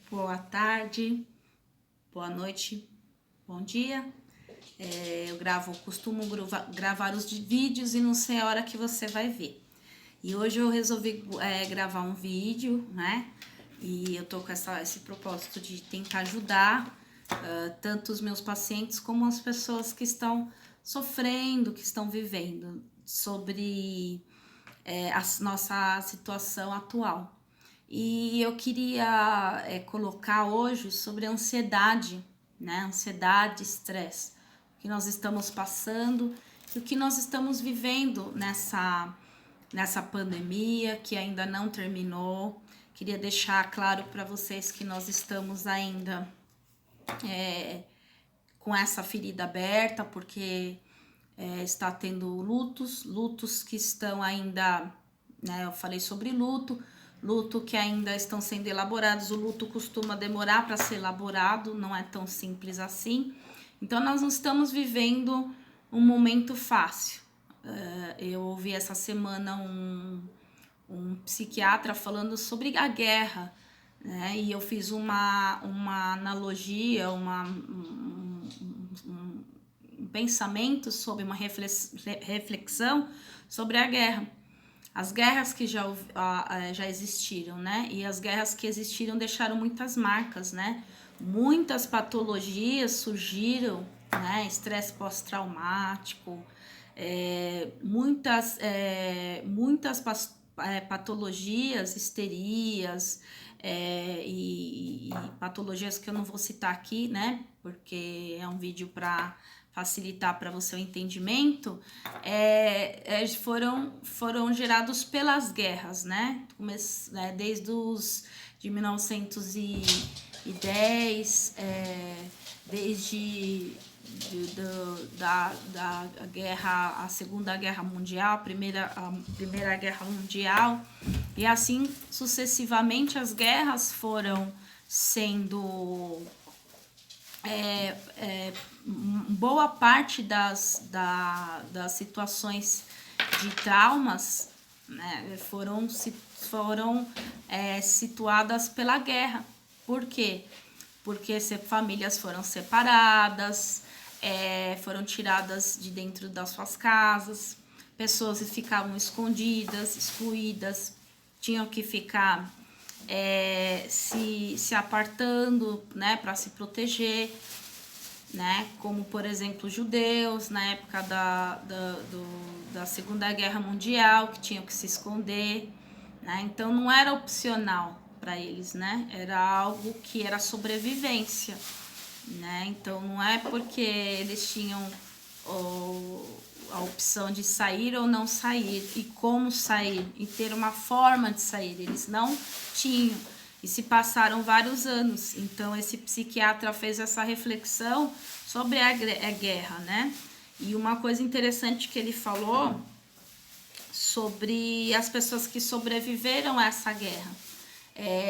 Boa tarde, boa noite, bom dia. Eu costumo gravar os vídeos e não sei a hora que você vai ver. E hoje eu resolvi gravar um vídeo, né? E eu tô com esse propósito de tentar ajudar tanto os meus pacientes como as pessoas que estão sofrendo, que estão vivendo sobre a nossa situação atual. E eu queria colocar hoje sobre a ansiedade, né? Ansiedade, estresse, o que nós estamos passando e o que nós estamos vivendo nessa pandemia que ainda não terminou. Queria deixar claro para vocês que nós estamos ainda com essa ferida aberta, porque está tendo lutos que estão ainda, né? Eu falei sobre luto que ainda estão sendo elaborados. O luto costuma demorar para ser elaborado, não é tão simples assim. Então nós não estamos vivendo um momento fácil. Eu ouvi essa semana um psiquiatra falando sobre a guerra, né? E eu fiz uma analogia, um pensamento sobre uma reflexão sobre a guerra. As guerras que já existiram, né? E as guerras que existiram deixaram muitas marcas, né? Muitas patologias surgiram, né? Estresse pós-traumático, muitas patologias, histerias, e patologias que eu não vou citar aqui, né? Porque é um vídeo para facilitar para você o entendimento, foram gerados pelas guerras, né? Desde de 1910, desde da guerra, a Segunda Guerra Mundial, a Primeira Guerra Mundial, e assim sucessivamente as guerras foram sendo boa parte das situações de traumas, né, foram situadas pela guerra. Por quê? Porque famílias foram separadas, foram tiradas de dentro das suas casas, pessoas ficavam escondidas, excluídas, tinham que ficar se apartando, né, para se proteger, né, como por exemplo judeus na época da Segunda Guerra Mundial, que tinham que se esconder, né? Então não era opcional para eles, né? Era algo que era sobrevivência, né? Então não é porque eles tinham a opção de sair ou não sair, e como sair, e ter uma forma de sair, eles não tinham, e se passaram vários anos. Então esse psiquiatra fez essa reflexão sobre a guerra, né? E uma coisa interessante que ele falou sobre as pessoas que sobreviveram a essa guerra,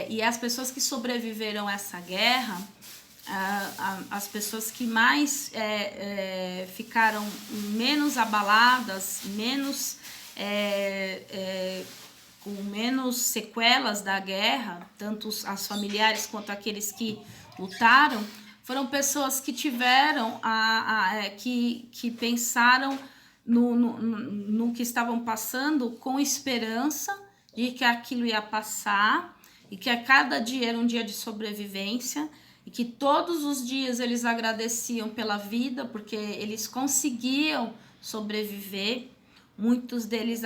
e as pessoas que sobreviveram a essa guerra, as pessoas que mais ficaram menos abaladas, com menos sequelas da guerra, tanto as familiares quanto aqueles que lutaram, foram pessoas que tiveram, que pensaram no que estavam passando com esperança de que aquilo ia passar, e que a cada dia era um dia de sobrevivência, e que todos os dias eles agradeciam pela vida, porque eles conseguiam sobreviver. Muitos deles,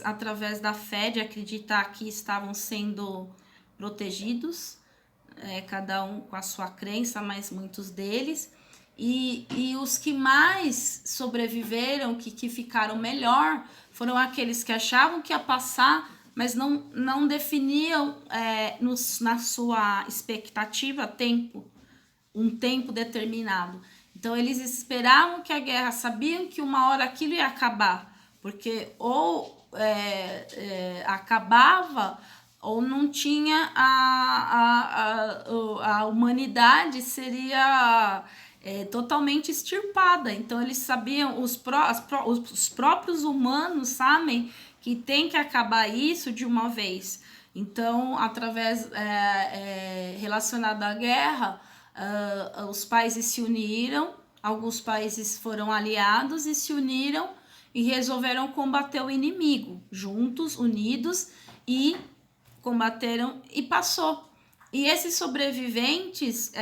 através da fé, de acreditar que estavam sendo protegidos, cada um com a sua crença, mas muitos deles. E os que mais sobreviveram, que ficaram melhor, foram aqueles que achavam que ia passar, mas não definiam na sua expectativa um tempo determinado. Então eles esperavam que a guerra, sabiam que uma hora aquilo ia acabar, porque ou acabava ou não tinha a humanidade seria totalmente extirpada. Então eles sabiam, os próprios humanos sabem que tem que acabar isso de uma vez. Então, através relacionado à guerra, os países se uniram, alguns países foram aliados e se uniram e resolveram combater o inimigo, juntos, unidos, e combateram e passou. E esses sobreviventes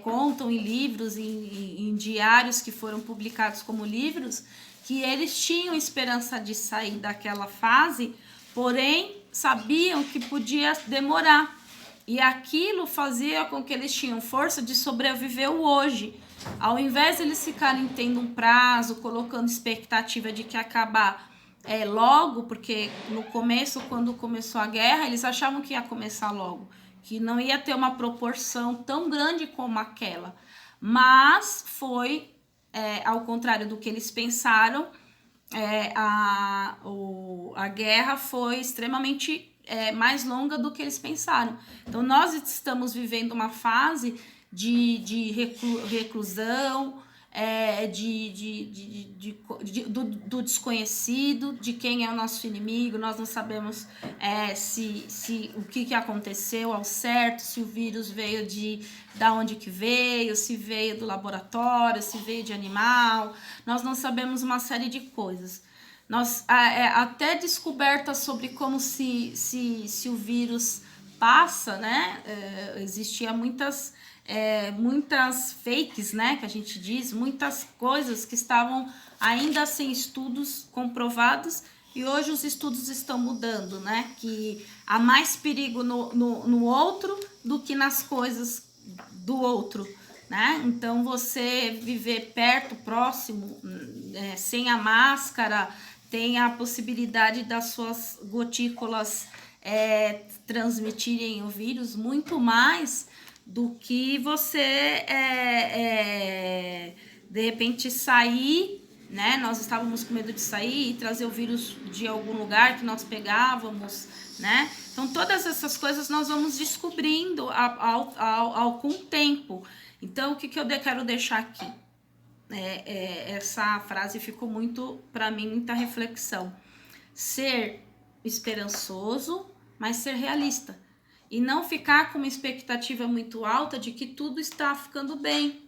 contam em livros, em diários que foram publicados como livros, que eles tinham esperança de sair daquela fase, porém sabiam que podia demorar. E aquilo fazia com que eles tinham força de sobreviver o hoje. Ao invés de eles ficarem tendo um prazo, colocando expectativa de que acabar logo, porque no começo, quando começou a guerra, eles achavam que ia começar logo, que não ia ter uma proporção tão grande como aquela. Mas foi, ao contrário do que eles pensaram, a guerra foi extremamente mais longa do que eles pensaram. Então, nós estamos vivendo uma fase de reclusão, do desconhecido, de quem é o nosso inimigo. Nós não sabemos o que aconteceu ao certo, se o vírus veio da onde que veio, se veio do laboratório, se veio de animal. Nós não sabemos uma série de coisas. Até descobertas sobre como se o vírus passa, né? Existia muitas fakes, né, que a gente diz, muitas coisas que estavam ainda sem estudos comprovados, e hoje os estudos estão mudando, né, que há mais perigo no outro do que nas coisas do outro, né? Então, você viver perto, próximo, sem a máscara, tem a possibilidade das suas gotículas transmitirem o vírus muito mais do que você de repente sair, né? Nós estávamos com medo de sair e trazer o vírus de algum lugar que nós pegávamos, né? Então, todas essas coisas nós vamos descobrindo com o tempo. Então, o que eu quero deixar aqui? Essa frase ficou muito, para mim, muita reflexão. Ser esperançoso, mas ser realista. E não ficar com uma expectativa muito alta de que tudo está ficando bem.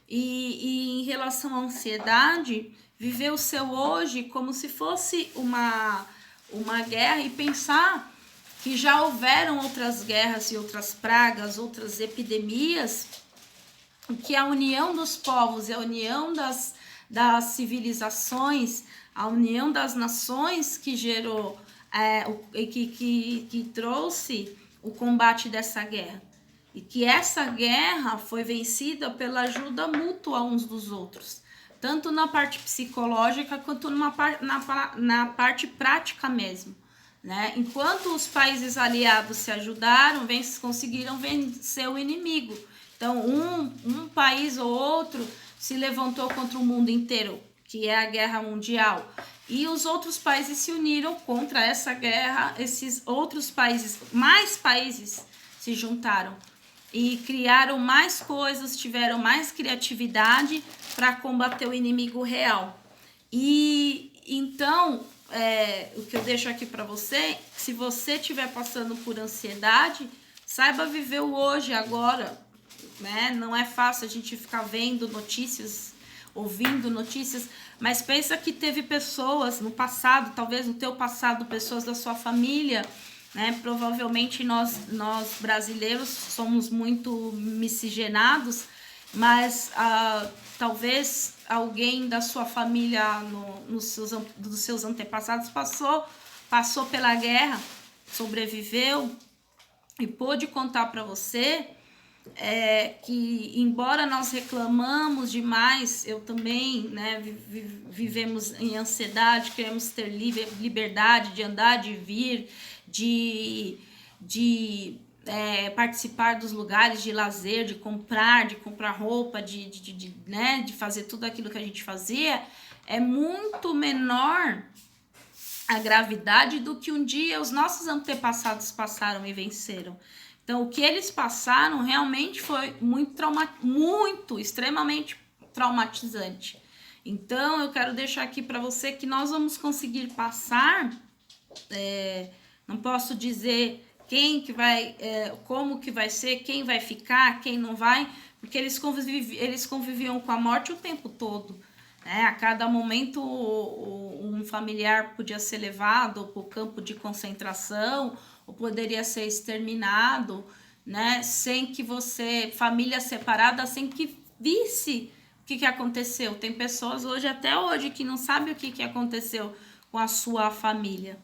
E em relação à ansiedade, viver o seu hoje como se fosse uma guerra e pensar que já houveram outras guerras e outras pragas, outras epidemias, que a união dos povos e a união das civilizações, a união das nações que gerou, que trouxe o combate dessa guerra, e que essa guerra foi vencida pela ajuda mútua uns dos outros, tanto na parte psicológica quanto na parte prática mesmo, né? Enquanto os países aliados se ajudaram, conseguiram vencer o inimigo. Então, um país ou outro se levantou contra o mundo inteiro, que é a guerra mundial. E os outros países se uniram contra essa guerra, esses outros países, mais países se juntaram e criaram mais coisas, tiveram mais criatividade para combater o inimigo real. E então, o que eu deixo aqui para você, se você estiver passando por ansiedade, saiba viver o hoje, agora, né? Não é fácil a gente ficar vendo notícias, ouvindo notícias, mas pensa que teve pessoas no passado, talvez no teu passado, pessoas da sua família, né? Provavelmente nós brasileiros somos muito miscigenados, mas talvez alguém da sua família, dos seus antepassados, passou pela guerra, sobreviveu e pôde contar para você que, embora nós reclamamos demais, eu também, né, vivemos em ansiedade, queremos ter liberdade de andar, de vir, de participar dos lugares de lazer, de comprar roupa, né, de fazer tudo aquilo que a gente fazia, é muito menor a gravidade do que um dia os nossos antepassados passaram e venceram. Então, o que eles passaram realmente foi extremamente traumatizante. Então, eu quero deixar aqui para você que nós vamos conseguir passar, não posso dizer quem que vai, como que vai ser, quem vai ficar, quem não vai, porque eles conviviam com a morte o tempo todo. Né? A cada momento um familiar podia ser levado para o campo de concentração, ou poderia ser exterminado, né? Sem que você, família separada, sem que visse o que aconteceu. Tem pessoas hoje, até hoje, que não sabem o que aconteceu com a sua família,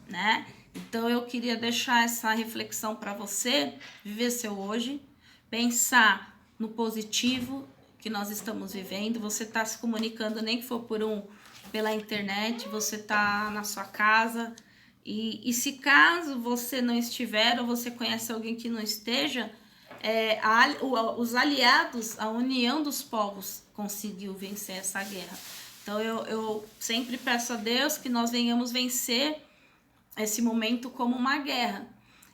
né? Então eu queria deixar essa reflexão para você, viver seu hoje, pensar no positivo que nós estamos vivendo. Você está se comunicando, nem que for pela internet, você está na sua casa. E se caso você não estiver, ou você conhece alguém que não esteja, os aliados, a união dos povos conseguiu vencer essa guerra. Então eu sempre peço a Deus que nós venhamos vencer esse momento como uma guerra.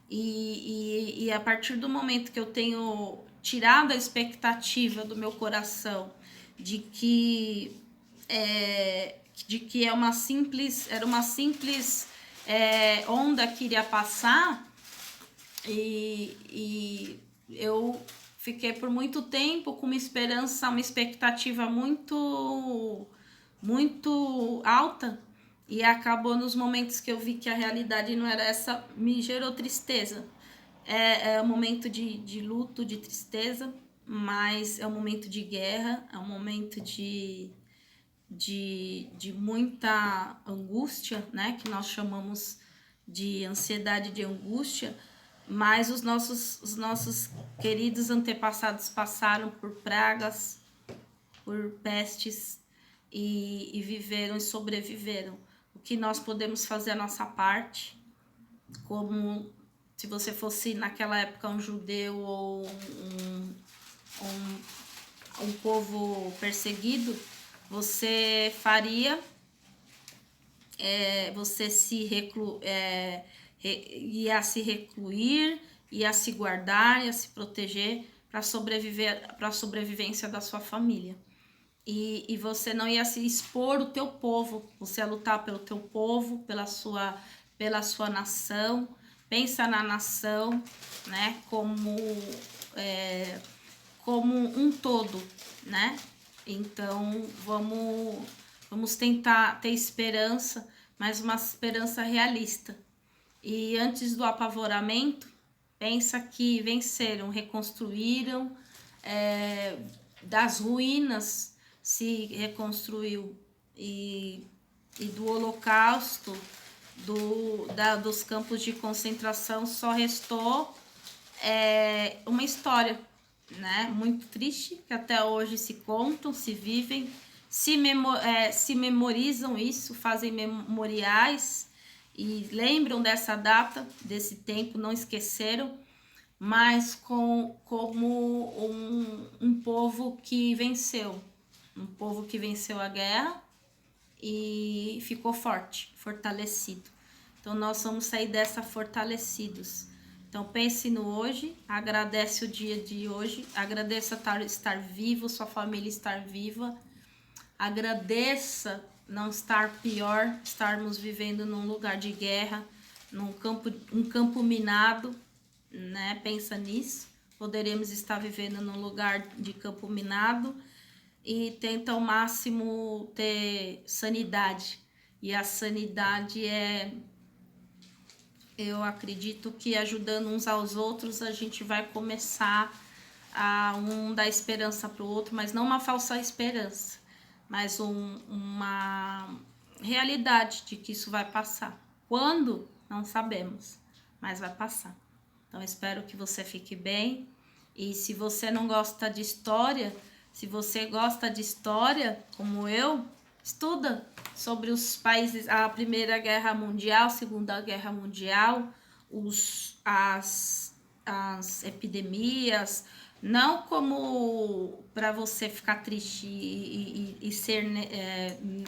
E a partir do momento que eu tenho tirado a expectativa do meu coração de que era uma simples onda que iria passar, e eu fiquei por muito tempo com uma expectativa muito alta, e acabou nos momentos que eu vi que a realidade não era essa, me gerou tristeza. É um momento de luto, de tristeza, mas é um momento de guerra, é um momento de muita angústia, né? Que nós chamamos de ansiedade, de angústia, mas os nossos queridos antepassados passaram por pragas, por pestes, e viveram e sobreviveram. O que nós podemos fazer a nossa parte, como se você fosse naquela época um judeu ou um povo perseguido, você faria, você ia se recluir, ia se guardar, ia se proteger para a sobrevivência da sua família. E você não ia se expor o teu povo, você ia lutar pelo teu povo, pela sua nação. Pensa na nação, né, como um todo, né? Então vamos tentar ter esperança, mas uma esperança realista. E antes do apavoramento, pensa que venceram, reconstruíram, das ruínas se reconstruiu, e do holocausto, dos campos de concentração, só restou uma história, né? Muito triste, que até hoje se contam, se vivem, se memorizam isso, fazem memoriais e lembram dessa data, desse tempo, não esqueceram, mas como um povo que venceu, a guerra e ficou forte, fortalecido. Então nós vamos sair dessa fortalecidos. Então pense no hoje, agradece o dia de hoje, agradeça estar vivo, sua família estar viva, agradeça não estar pior, estarmos vivendo num lugar de guerra, um campo minado, né? Pensa nisso, poderemos estar vivendo num lugar de campo minado, e tenta ao máximo ter sanidade. E a sanidade eu acredito que ajudando uns aos outros, a gente vai começar a dar esperança para o outro, mas não uma falsa esperança, mas uma realidade de que isso vai passar. Quando? Não sabemos, mas vai passar. Então, espero que você fique bem. E se você não gosta de história, se você gosta de história, como eu, estuda sobre os países, a Primeira Guerra Mundial, a Segunda Guerra Mundial, as epidemias, não como para você ficar triste e ser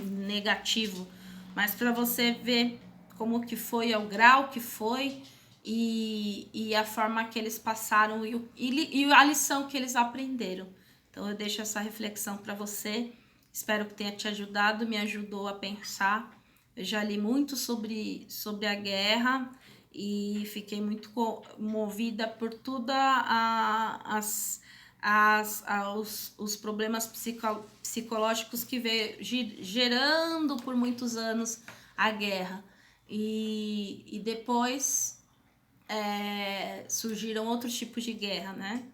negativo, mas para você ver como que foi, o grau que foi, e a forma que eles passaram e a lição que eles aprenderam. Então eu deixo essa reflexão para você, espero que tenha te ajudado, me ajudou a pensar. Eu já li muito sobre a guerra, e fiquei muito comovida por toda os problemas psicológicos que veio gerando por muitos anos a guerra. E depois surgiram outros tipos de guerra, né?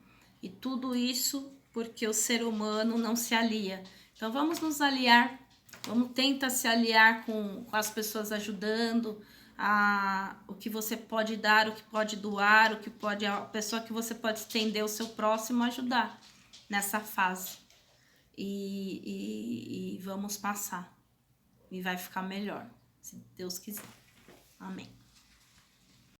E tudo isso porque o ser humano não se alia. Então vamos nos aliar, vamos tentar se aliar com as pessoas ajudando, o que você pode dar, o que pode doar, o que pode, a pessoa que você pode estender o seu próximo ajudar nessa fase. E vamos passar. E vai ficar melhor, se Deus quiser. Amém.